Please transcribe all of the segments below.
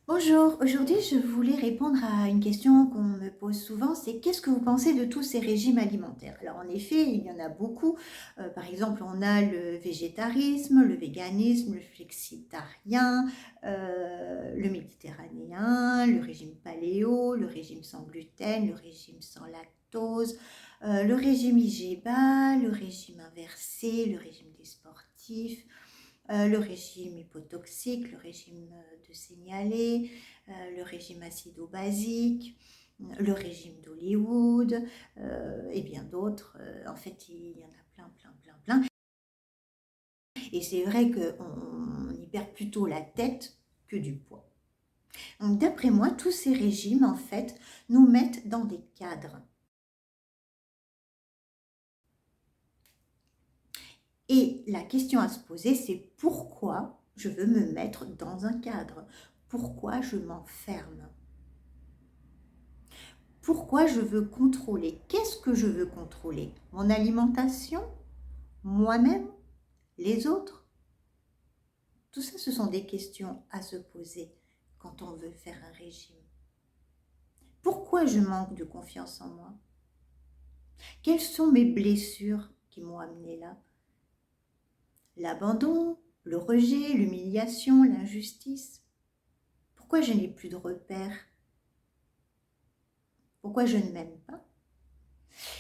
Bonjour, aujourd'hui je voulais répondre à une question qu'on me pose souvent, c'est qu'est-ce que vous pensez de tous ces régimes alimentaires? Alors en effet, il y en a beaucoup. Par exemple, on a le végétarisme, le véganisme, le flexitarien, le méditerranéen, le régime paléo, le régime sans gluten, le régime sans lactose, le régime IGBA, le régime inversé, le régime des sportifs, le régime hypotoxique, le régime de signalé, le régime acido-basique, le régime d'Hollywood et bien d'autres. En fait, il y en a plein, plein, plein, plein. Et c'est vrai qu'on y perd plutôt la tête que du poids. Donc, d'après moi, tous ces régimes, en fait, nous mettent dans des cadres. Et la question à se poser, c'est pourquoi je veux me mettre dans un cadre? Pourquoi je m'enferme? Pourquoi je veux contrôler? Qu'est-ce que je veux contrôler? Mon alimentation? Moi-même? Les autres? Tout ça, ce sont des questions à se poser quand on veut faire un régime. Pourquoi je manque de confiance en moi? Quelles sont mes blessures qui m'ont amené là? L'abandon, le rejet, l'humiliation, l'injustice? Pourquoi je n'ai plus de repères? Pourquoi je ne m'aime pas?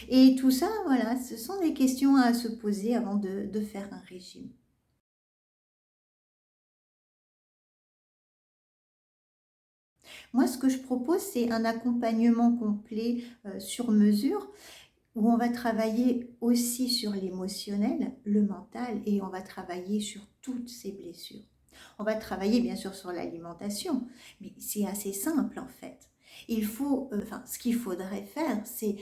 Et tout ça, voilà, ce sont des questions à se poser avant de faire un régime. Moi, ce que je propose, c'est un accompagnement complet sur mesure où on va travailler aussi sur l'émotionnel, le mental et on va travailler sur toutes ces blessures. On va travailler bien sûr sur l'alimentation, mais c'est assez simple en fait. Ce qu'il faudrait faire, c'est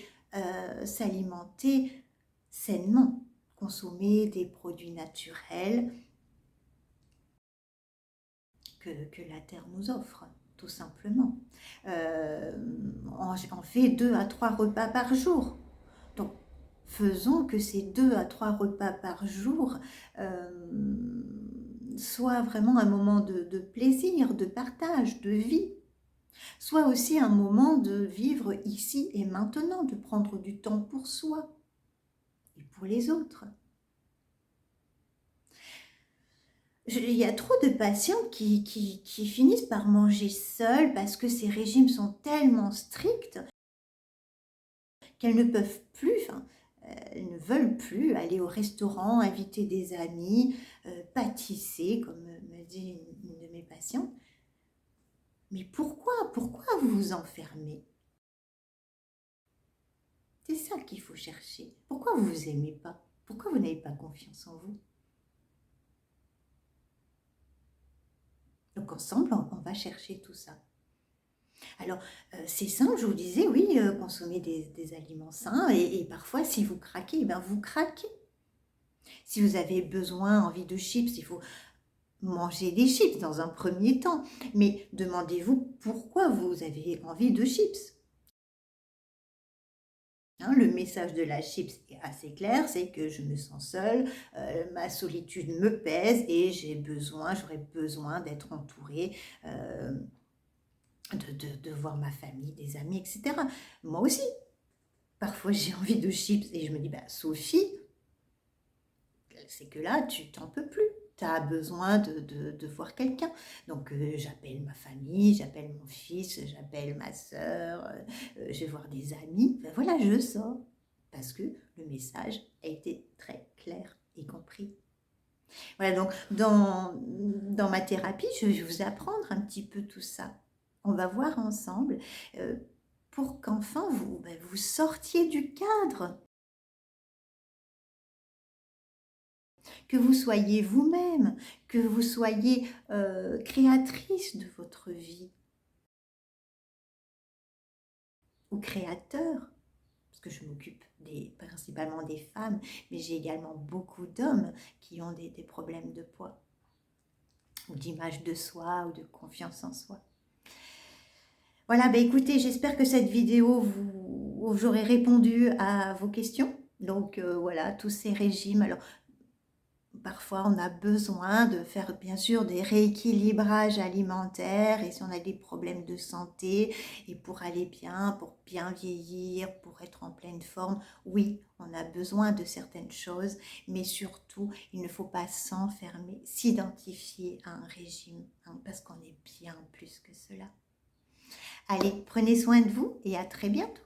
s'alimenter sainement, consommer des produits naturels que la terre nous offre, tout simplement. Euh, on fait 2 à 3 repas par jour. Donc, faisons que ces 2 à 3 repas par jour soient vraiment un moment de plaisir, de partage, de vie, soit aussi un moment de vivre ici et maintenant, de prendre du temps pour soi et pour les autres. Il y a trop de patients qui finissent par manger seuls parce que ces régimes sont tellement stricts qu'elles ne peuvent plus, elles ne veulent plus aller au restaurant, inviter des amis, pâtisser, comme me dit une de mes patientes. Mais pourquoi? Pourquoi vous vous enfermez? C'est ça qu'il faut chercher. Pourquoi vous vous aimez pas? Pourquoi vous n'avez pas confiance en vous? Donc ensemble, on va chercher tout ça. Alors, c'est simple, je vous disais, oui, consommer des aliments sains et parfois, si vous craquez, eh ben, vous craquez. Si vous avez besoin, envie de chips, il faut manger des chips dans un premier temps. Mais demandez-vous pourquoi vous avez envie de chips. Hein, le message de la chips est assez clair, c'est que je me sens seule, ma solitude me pèse et j'aurais besoin d'être entourée, de voir ma famille, des amis, etc. Moi aussi, parfois j'ai envie de chips et je me dis, bah, Sophie, c'est que là, tu t'en peux plus. Tu as besoin de voir quelqu'un. Donc, j'appelle ma famille, j'appelle mon fils, j'appelle ma soeur, je vais voir des amis. Ben voilà, je sors. Parce que le message a été très clair et compris. Voilà, donc dans ma thérapie, je vais vous apprendre un petit peu tout ça. On va voir ensemble euh, pour qu'enfin vous sortiez du cadre. Que vous soyez vous-même, que vous soyez créatrice de votre vie ou créateur, parce que je m'occupe principalement des femmes, mais j'ai également beaucoup d'hommes qui ont des problèmes de poids ou d'image de soi ou de confiance en soi. Voilà, bah écoutez, j'espère que cette vidéo j'aurai répondu à vos questions. Donc voilà, tous ces régimes. Alors, parfois on a besoin de faire bien sûr des rééquilibrages alimentaires et si on a des problèmes de santé et pour aller bien, pour bien vieillir, pour être en pleine forme, oui, on a besoin de certaines choses, mais surtout, il ne faut pas s'enfermer, s'identifier à un régime, hein, parce qu'on est bien plus que cela. Allez, prenez soin de vous et à très bientôt.